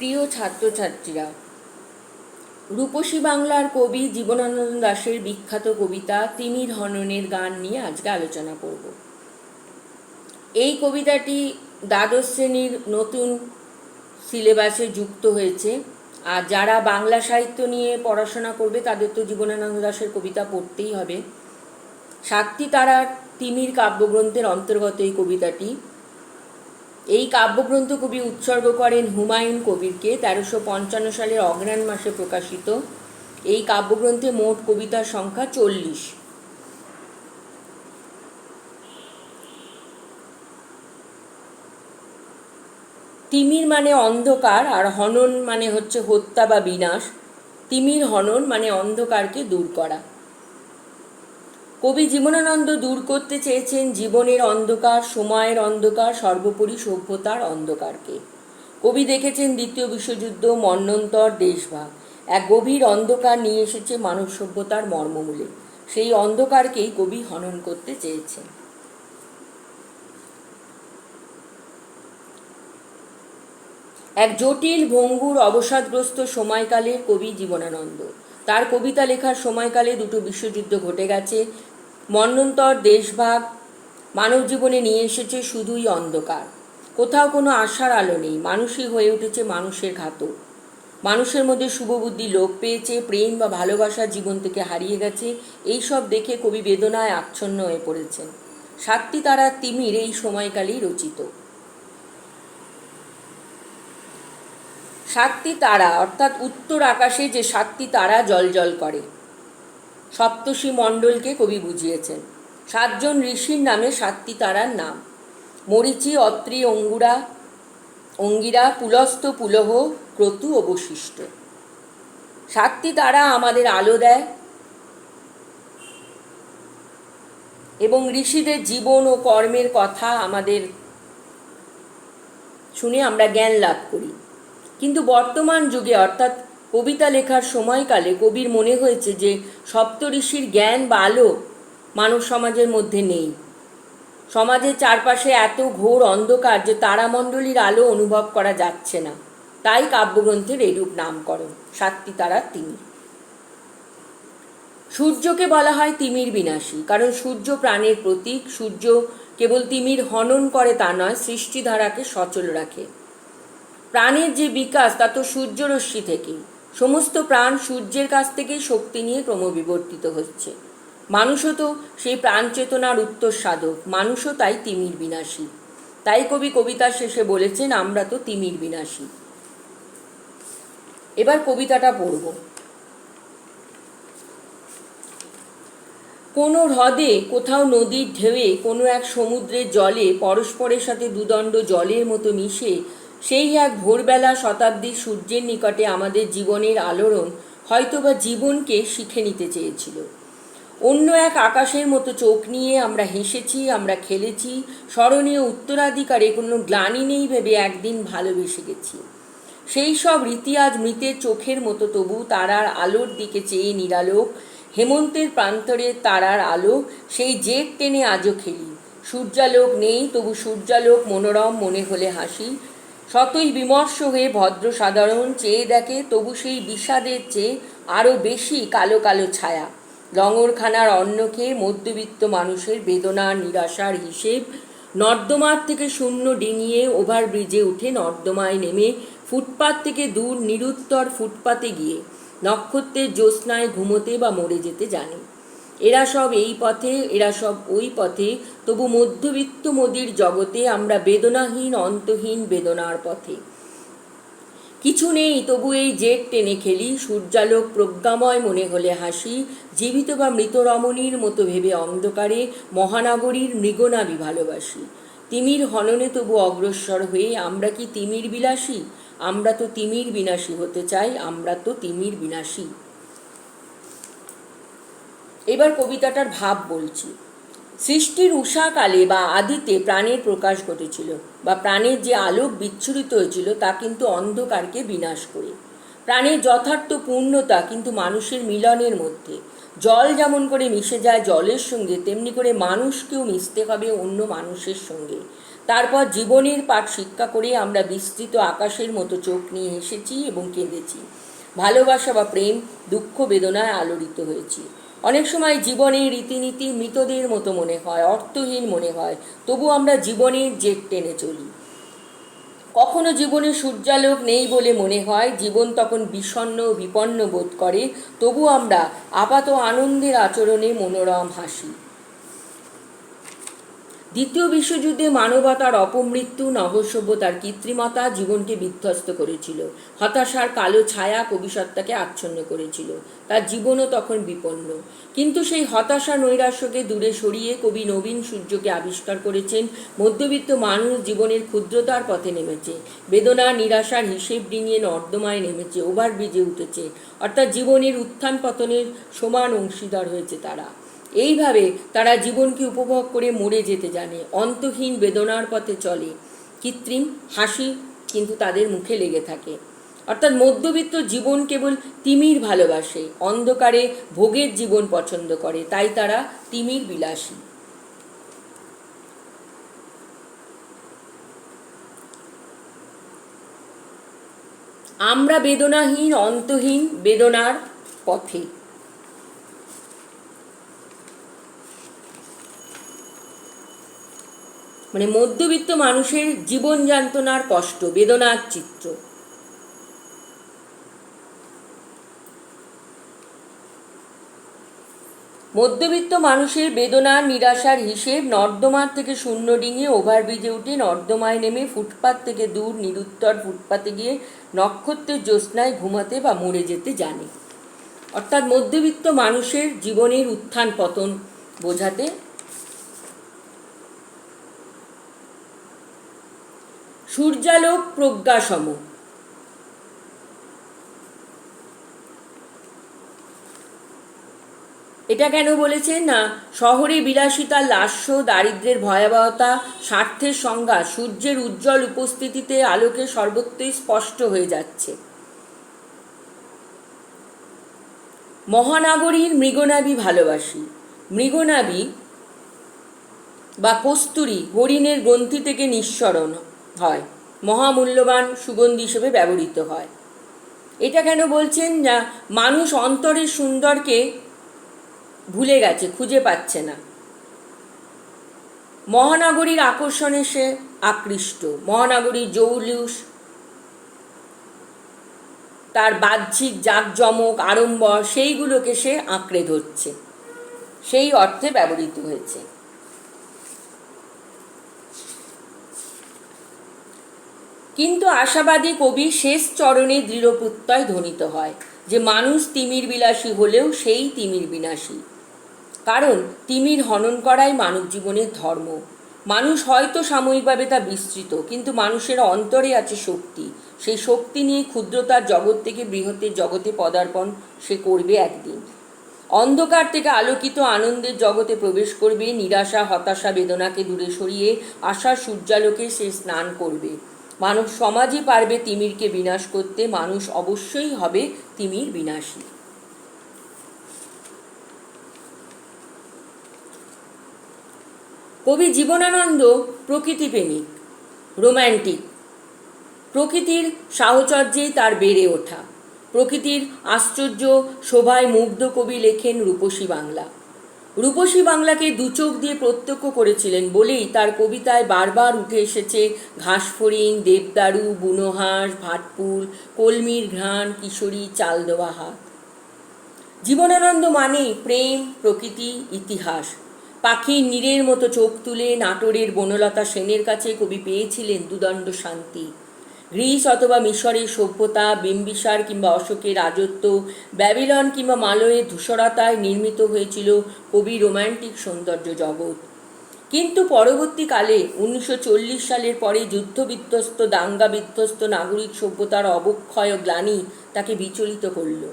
প্রিয় ছাত্রছাত্রীরা, রূপসী বাংলার কবি জীবনানন্দ দাশের বিখ্যাত কবিতা তিমির হননের গান নিয়ে আজকে আলোচনা করব। এই কবিতাটি দ্বাদশ শ্রেণীর নতুন সিলেবাসে যুক্ত হয়েছে। আর যারা বাংলা সাহিত্য নিয়ে পড়াশোনা করবে তাদের তো জীবনানন্দ দাশের কবিতা পড়তেই হবে। সাতটি তারার তিমির কাব্যগ্রন্থের অন্তর্গত এই কবিতাটি। এই কাব্যগ্রন্থ কবি উৎসর্গ করেন হুমায়ুন কবিরকে। 1355 সালের অগ্রহায়ণ মাসে প্রকাশিত এই কাব্যগ্রন্থে মোট কবিতার সংখ্যা 40। তিমির মানে অন্ধকার, আর হনন মানে হচ্ছে হত্যা বা বিনাশ। তিমির হনন মানে অন্ধকারকে দূর করা। কবি জীবনানন্দ দূর করতে চেয়েছেন জীবনের অন্ধকার, সময়ের অন্ধকার, সর্বোপরি সভ্যতার অন্ধকারকে। কবি দেখেছেন দ্বিতীয় বিশ্বযুদ্ধ, মন্বন্তর, দেশভাগ এক গভীর অন্ধকার নিয়ে এসেছে মানব সভ্যতার মর্মমূলে। সেই অন্ধকারকেই কবি হনন করতে চেয়েছেন। এক জটিল, ভঙ্গুর, অবসাদগ্রস্ত সময়কালের কবি জীবনানন্দ। তার কবিতা লেখার সময়কালে দুটো বিশ্বযুদ্ধ ঘটে গেছে, মন্বন্তর, দেশভাগ মানব জীবনে নিয়ে এসেছে শুধুই অন্ধকার। কোথাও কোনো আশার আলো নেই। মানুষই হয়ে উঠেছে মানুষের ঘাতক। মানুষের মধ্যে শুভবুদ্ধি লোপ পেয়েছে, প্রেম বা ভালোবাসা জীবন থেকে হারিয়ে গেছে। এইসব দেখে কবি বেদনায় আচ্ছন্ন হয়ে পড়েছেন। সাতটি তারার তিমির এই সময়কালেই রচিত। সাতটি তারা অর্থাৎ উত্তর আকাশে যে সাতটি তারা জ্বলজ্বল করে, সপ্তর্ষি মণ্ডলকে কবি বুঝিয়েছেন। 7 জন ঋষির নামে সাতটি তারার নাম: মরীচি, অত্রি, অঙ্গিরা, পুলস্ত্য, পুলহ, ক্রতু ও বশিষ্ঠ। সাতটি তারা আমাদের আলো দেয় এবং ঋষিদের জীবন ও কর্মের কথা আমাদের শুনে আমরা জ্ঞান লাভ করি। কিন্তু বর্তমান যুগে অর্থাৎ কবিতা লেখার সময়কালে কবির মনে হয়েছে যে সপ্তঋষির জ্ঞান বা আলো মানব সমাজের মধ্যে নেই। সমাজের চারপাশে এত ঘোর অন্ধকার যে তারামণ্ডলীর আলো অনুভব করা যাচ্ছে না। তাই কাব্যগ্রন্থের এরূপ নামকরণ, সাতটি তারার তিমির। সূর্যকে বলা হয় তিমির বিনাশী, কারণ সূর্য প্রাণের প্রতীক। সূর্য কেবল তিমির হনন করে তা নয়, সৃষ্টিধারাকে সচল রাখে। প্রাণের যে বিকাশ তা তো সূর্যরশ্মি থেকেই। সমস্ত প্রাণ সূর্যের কাছ থেকেই শক্তি নিয়ে ক্রমবিবর্তিত হচ্ছে। মানুষও তো সেই প্রাণ চেতনার উত্তর সাধক। মানুষও তাই তিমির বিনাশী। তাই কবি কবিতার শেষে বলেছেন, আমরা তো তিমির বিনাশী। এবার কবিতাটা পড়ব। কোনো হ্রদে, কোথাও নদীর ঢেউয়ে, কোনো এক সমুদ্রের জলে পরস্পরের সাথে দুদণ্ড জলের মতো মিশে সেই এক ভোরবেলা শতাব্দীর সূর্যের নিকটে আমাদের জীবনের আলোড়ন হয়তোবা জীবনকে শিখে নিতে চেয়েছিল। অন্য এক আকাশের মতো চোখ নিয়ে আমরা হেসেছি, আমরা খেলেছি, স্মরণীয় উত্তরাধিকারে কোনো গ্লানি নেই ভেবে একদিন ভালোবেসে গেছি। সেই সব রীতি আজ মৃতের চোখের মতো, তবু তারার আলোর দিকে চেয়ে নিরালোক। হেমন্তের প্রান্তরে তারার আলো, সেই জেট টেনে আজও খেলি। সূর্যালোক নেই, তবু সূর্যালোক মনোরম মনে হলে হাসি। শতই বিমর্ষ হয়ে ভদ্র সাধারণ চেয়ে দেখে, তবু সেই বিষাদের চেয়ে আরও বেশি কালো কালো ছায়া। লঙরখানার অন্ন খেয়ে মধ্যবিত্ত মানুষের বেদনার নিরাশার হিসেব। নর্দমার থেকে শূন্য ডিঙিয়ে ওভারব্রিজে উঠে নর্দমায় নেমে ফুটপাত থেকে দূর নিরুত্তর ফুটপাতে গিয়ে নক্ষত্রের জ্যোৎস্নায় ঘুমোতে বা মরে যেতে জানে। এরা সব এই পথে, এরা সব ওই পথে, তবু মধ্যবিত্ত মোদির জগতে আমরা বেদনাহীন, অন্তহীন বেদনার পথে। কিছু নেই, তবু এই জেট টেনে খেলি। সূর্যালোক প্রজ্ঞাময় মনে হলে হাসি। জীবিত বা মৃত রমণীর মতো ভেবে অন্ধকারে মহানগরীর মৃগনাভি ভালোবাসি। তিমির হননে তবু অগ্রসর হয়ে আমরা কি তিমির বিলাসী? আমরা তো তিমির বিনাশী হতে চাই, আমরা তো তিমির বিনাশী। এবার কবিতাটার ভাব বলছি। সৃষ্টির উষাকালে বা আদিতে প্রাণের প্রকাশ ঘটেছিল, বা প্রাণের যে আলোক বিচ্ছুরিত হয়েছিল তা কিন্তু অন্ধকারকে বিনাশ করে। প্রাণের যথার্থ পূর্ণতা কিন্তু মানুষের মিলনের মধ্যে। জল যেমন করে মিশে যায় জলের সঙ্গে, তেমনি করে মানুষকেও মিশতে হবে অন্য মানুষের সঙ্গে। তারপর জীবনের পাঠ শিক্ষা করে আমরা বিস্তৃত আকাশের মতো চোখ নিয়ে হেসেছি এবং কেঁদেছি, ভালোবাসা বা প্রেম, দুঃখ, বেদনায় আলোড়িত হয়েছি। অনেক সময় জীবনের রীতিনীতি মৃতদের মতো মনে হয়, অর্থহীন মনে হয়, তবু আমরা জীবনের জেট টেনে চলি। কখনো জীবনে সূর্যালোক নেই বলে মনে হয়, জীবন তখন বিষণ্ণ বিপন্ন বোধ করে, তবু আমরা আপাত আনন্দের আচরণে মনোরম হাসি। দ্বিতীয় বিশ্বযুদ্ধে মানবতার অপমৃত্যু, নবসভ্যতার কৃত্রিমতা জীবনকে বিধ্বস্ত করেছিল। হতাশার কালো ছায়া কবিসত্তাকে আচ্ছন্ন করেছিল। তার জীবনও তখন বিপন্ন। কিন্তু সেই হতাশা নৈরাশ্যকে দূরে সরিয়ে কবি নবীন সূর্যকে আবিষ্কার করেছেন। মধ্যবিত্ত মানুষ জীবনের ক্ষুদ্রতার পথে নেমেছে, বেদনা নিরাশার হিসেব ডিঙিয়ে নর্দমায় নেমেছে, ওভারব্রিজে উঠেছে, অর্থাৎ জীবনের উত্থান পতনের সমান অংশীদার হয়েছে তারা। এইভাবে তারা জীবনকে উপভোগ করে মরে যেতে জানে, অন্তহীন বেদনার পথে চলে। কৃত্রিম হাসি কিন্তু তাদের মুখে লেগে থাকে। অর্থাৎ মধ্যবিত্ত জীবন কেবল তিমির ভালোবাসে, অন্ধকারে ভোগের জীবন পছন্দ করে, তাই তারা তিমির বিলাসী। আমরা বেদনাহীন, অন্তহীন বেদনার পথে। মানে মধ্যবিত্ত মানুষের জীবন যন্ত্রণার কষ্ট, বেদনার চিত্র। মধ্যবিত্ত মানুষের বেদনার নিরাশার হিসেব নর্দমার থেকে শূন্য ডিঙিয়ে ওভারব্রিজে উঠে নর্দমায় নেমে ফুটপাত থেকে দূর নিরুত্তর ফুটপাতে গিয়ে নক্ষত্রের জ্যোৎস্নায় ঘুমাতে বা মরে যেতে জানে। অর্থাৎ মধ্যবিত্ত মানুষের জীবনের উত্থান পতন বোঝাতে সূর্যালোক প্রজ্ঞাসম। এটা কেন বলেছেন না, শহরে বিলাসিতার লাস্য, দারিদ্র্যের ভয়াবহতা, স্বার্থের সংজ্ঞা সূর্যের উজ্জ্বল উপস্থিতিতে আলোকে সর্বত্রই স্পষ্ট হয়ে যাচ্ছে। মহানগরীর মৃগনাভি ভালোবাসি। মৃগনাভি বা কস্তুরী হরিণের গ্রন্থি থেকে নিঃসরণ হয়, মহামূল্যবান সুগন্ধি হিসেবে ব্যবহৃত হয়। এটা কেন বলছেন না, মানুষ অন্তরের সুন্দরকে ভুলে গেছে, খুঁজে পাচ্ছে না। মহানগরীর আকর্ষণে সে আকৃষ্ট, মহানগরীর জৌলুস, তার বাহ্যিক জাঁকজমক আড়ম্বর, সেইগুলোকে সে আঁকড়ে ধরছে, সেই অর্থে ব্যবহৃত হয়েছে। কিন্তু আশাবাদী কবি শেষ চরণে দৃঢ় প্রত্যয় ধ্বনিত হয় যে মানুষ তিমির বিলাসী হলেও সেই তিমির বিনাশী। কারণ তিমির হনন করাই মানব জীবনের ধর্ম। মানুষ হয়তো সাময়িকভাবে তা বিস্তৃত, কিন্তু মানুষের অন্তরে আছে শক্তি। সেই শক্তি নিয়ে ক্ষুদ্রতার জগৎ থেকে বৃহতের জগতে পদার্পণ সে করবে একদিন। অন্ধকার থেকে আলোকিত আনন্দের জগতে প্রবেশ করবে, নিরাশা হতাশা বেদনাকে দূরে সরিয়ে আশার সূর্যালোকে সে স্নান করবে। মানব সমাজই পারবে তিমিরকে বিনাশ করতে, মানুষ অবশ্যই হবে তিমির বিনাশী। কবি জীবনানন্দ প্রকৃতিপ্রেমিক, রোম্যান্টিক। প্রকৃতির সাহচর্যেই তার বেড়ে ওঠা। প্রকৃতির আশ্চর্য শোভায় মুগ্ধ কবি লেখেন রূপসী বাংলা। রূপসী বাংলাকে দুচোখ দিয়ে প্রত্যক্ষ করেছিলেন বলেই তার কবিতায় বারবার উঠে এসেছে ঘাসফড়িং, দেবদারু, বুনোহাঁস, ভাটপুল, কলমির ঘ্রাণ, কিশোরী, চাল দেওয়া হাত। জীবনানন্দ মানেই প্রেম, প্রকৃতি, ইতিহাস। পাখির নীরের মতো চোখ তুলে নাটোরের বনলতা সেনের কাছে কবি পেয়েছিলেন দুদণ্ড শান্তি। গ্রিস অথবা মিশরের সভ্যতা, বিম্বিসার কিংবা অশোকের রাজত্ব, ব্যাবিলন কিংবা মালয়ের ধূসরতায় নির্মিত হয়েছিল কবি রোম্যান্টিক সৌন্দর্য জগৎ। কিন্তু পরবর্তীকালে 1940 সালের পরে যুদ্ধবিধ্বস্ত, দাঙ্গা বিধ্বস্ত নাগরিক সভ্যতার অবক্ষয় গ্লানি তাকে বিচলিত করল,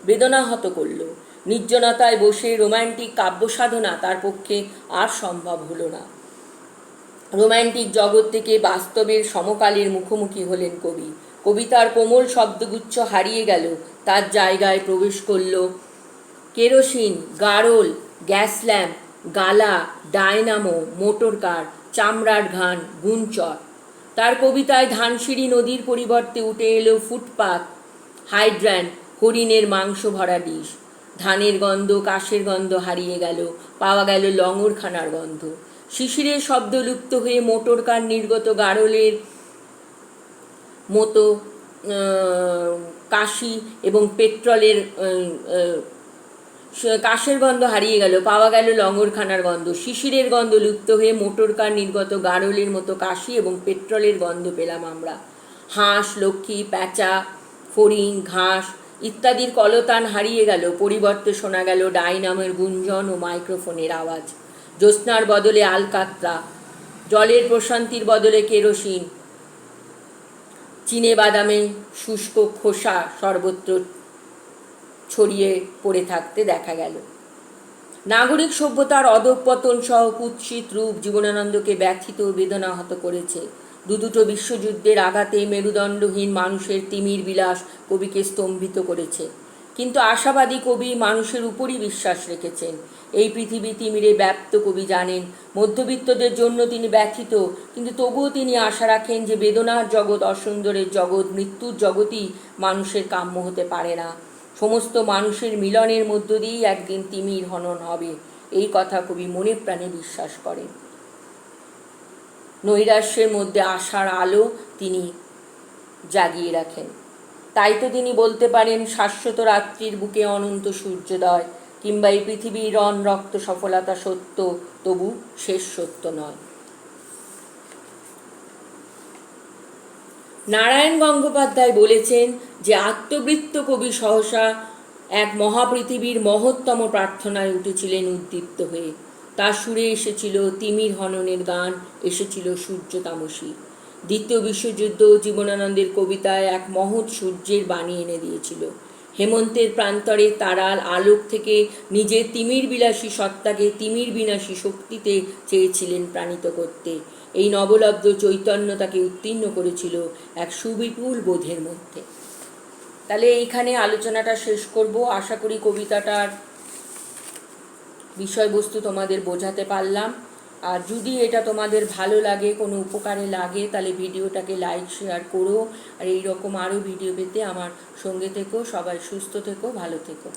বেদনাহত করল। নির্জনতায় বসে রোম্যান্টিক কাব্যসাধনা তার পক্ষে আর সম্ভব হলো না। রোম্যান্টিক জগৎ থেকে বাস্তবের সমকালের মুখোমুখি হলেন কবি। কবিতার কোমল শব্দগুচ্ছ হারিয়ে গেল, তার জায়গায় প্রবেশ করল কেরোসিন, গারল, গ্যাস ল্যাম্প, গালা, ডায়নামো, মোটর কার, চামড়ার ঘান, গুঞ্চর। তার কবিতায় ধানসিঁড়ি নদীর পরিবর্তে উঠে এলো ফুটপাত, হাইড্রান্ট, হরিণের মাংস ভরা ডিশ। ধানের গন্ধ, কাশের গন্ধ হারিয়ে গেল, পাওয়া গেল লঙরখানার গন্ধ। শিশিরের শব্দ লুপ্ত হয়ে মোটর কার নির্গত গাড়লের মতো কাশি এবং পেট্রোলের কাশের গন্ধ হারিয়ে গেল, পাওয়া গেল লঙরখানার গন্ধ। শিশিরের গন্ধ লুপ্ত হয়ে মোটর কার নির্গত গাড়লের মতো কাশি এবং পেট্রোলের গন্ধ পেলাম আমরা। হাঁস, লক্ষ্মী, প্যাঁচা, ফড়িং, ঘাস ইত্যাদির কলতান হারিয়ে গেল, পরিবর্তে শোনা গেল ডাইনামের গুঞ্জন ও মাইক্রোফোনের আওয়াজ। জ্যোৎস্নার বদলে আলকাতরা, জলের প্রশান্তির বদলে কেরোসিন, চিনে বাদামে শুষ্ক খোসা সর্বত্র ছড়িয়ে পড়ে থাকতে দেখা গেল। নাগরিক সভ্যতার অধঃপতন সহ কুৎসিত রূপ জীবনানন্দকে ব্যথিত ও বেদনাহত করেছে। দুটো বিশ্বযুদ্ধের আঘাতে মেরুদণ্ডহীন মানুষের তিমির বিলাস কবিকে স্তম্ভিত করেছে। কিন্তু আশাবাদী কবি মানুষের উপরই বিশ্বাস রেখেছেন। এই পৃথিবী তিমিরে ব্যাপ্ত কবি জানেন। মধ্যবিত্তদের জন্য তিনি ব্যথিত, কিন্তু তবুও তিনি আশা রাখেন যে বেদনার জগৎ, অসুন্দরের জগৎ, মৃত্যুর জগৎই মানুষের কাম্য হতে পারে না। সমস্ত মানুষের মিলনের মধ্য দিয়েই একদিন তিমির হনন হবে, এই কথা কবি মনে প্রাণে বিশ্বাস করেন। নৈরাশ্যের মধ্যে আশার আলো তিনি জাগিয়ে রাখেন। তাই তো তিনি বলতে পারেন, শাশ্বত রাত্রির বুকে অনন্ত সূর্যোদয়, কিংবা এই পৃথিবীর রণ রক্ত সফলতা সত্য, তবু শেষ সত্য নয়। নারায়ণ গঙ্গোপাধ্যায় বলেছেন যে আত্মবৃত্ত কবি সহসা এক মহাপৃথিবীর মহত্তম প্রার্থনায় উঠেছিলেন উদ্দীপ্ত হয়ে। তার সুরে এসেছিল তিমির হননের গান, এসেছিল সূর্য তামসী। দ্বিতীয় বিশ্বযুদ্ধ জীবনানন্দের কবিতায় এক মহৎ সূর্যের বাণী এনে দিয়েছিল। হেমন্তের প্রান্তরে তারাল আলোক থেকে নিজের তিমির বিলাসী সত্তাকে তিমির বিনাশী শক্তিতে চেয়েছিলেন প্রাণিত করতে। এই নবলব্ধ চৈতন্য তাকে উত্তীর্ণ করেছিল এক সুবিপুল বোধের মধ্যে। তাহলে এইখানে আলোচনাটা শেষ করব। আশা করি কবিতাটার বিষয়বস্তু তোমাদের বোঝাতে পারলাম। আর যদি এটা তোমাদের ভালো লাগে, কোনো উপকারে লাগে, তাহলে ভিডিওটাকে লাইক শেয়ার করো। আর এইরকম আরও ভিডিও পেতে আমার সঙ্গে থেকো। সবাই সুস্থ থেকো, ভালো থেকো।